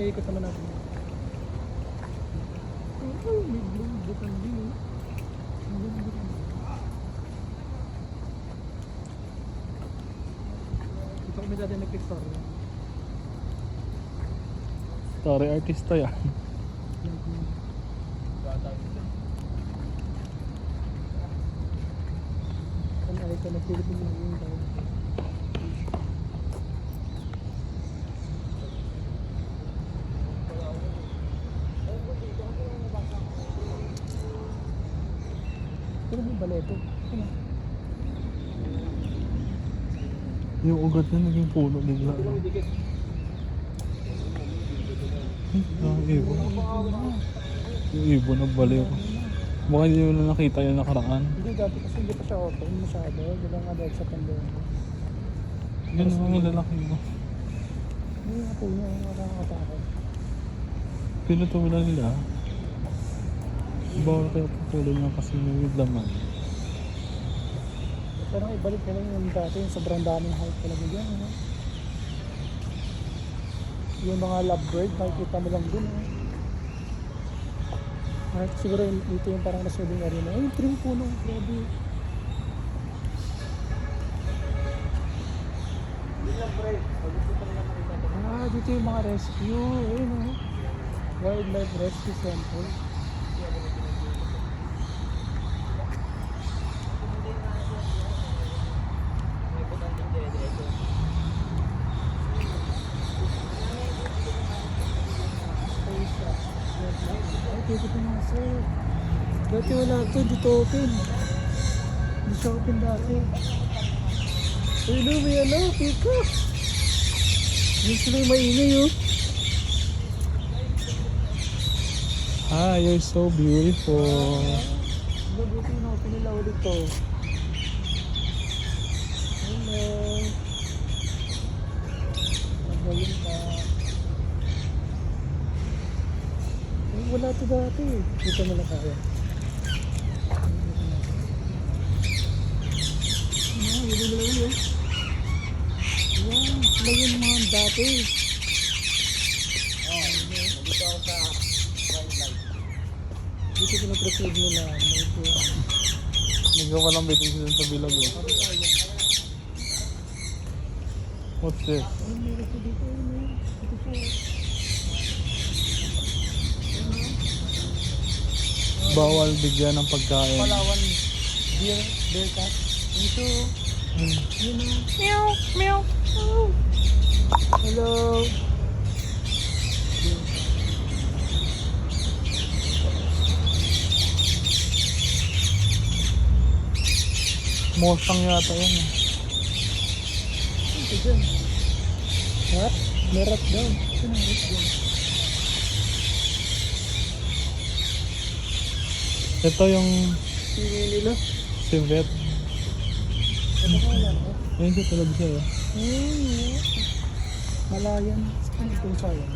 ikot naman natin. Oh, may blue button din eh. Ang ganda rin. Ito kami dati nag-picture. Story artista yan. Ano ay ka nag-Philippine yung tayo. Pero may baleto. Ano? Yung ugat niya naging puno bigla. Ang ibon. Yung ibon na baliw. Baka hindi mo na nakita yung nakaraan. Hindi dati kasi hindi pa siya open masyado. Hindi lang nga dahil sa pandemic. Yun ang lalaki mo. Hindi nga po niya yung nakakatakot. Pinutulan nila. Bawal kaya pupulo niya kasi may laman. Pero ibalik na lang yung dati, yung sobrang daming hype talaga dyan. No? Yung mga lovebird, makikita mo lang dun. Siguro dito yung parang nasubing arena. Ay, yung trim puno, grabe. Dito yung mga rescue. Ayun, no? Wildlife Rescue Center. Dito po mga sir. Dati wala ito, dito open. Hindi siya open dati. Hello, may ano, pika. Yung sila yung maingay oh. Ah, you're so beautiful. Buti na open nila ulit to. Hello. Magaling ka. Wala ito dati eh. Dito mo na kaya. Hindi mo lang yun. Yan, sila yun mga dati. Dito ako sa wildlife. Dito pinapreserve nila. Nagawa lang bitin sila sa bilag eh. What's this? Ano meron ko dito? Ito po. Bawal bigyan ng pagkain. Palawan bear cat. Ito. Yun na. Meow, meow. Oh. Hello. Mustang yata yan eh. Ito dyan. Rat? May rat down. Ito na rat down. Ito yung Sino nila? civet. Ano ka lang? Ayun siya talaga siya eh. Malayan. Saan itong sayang?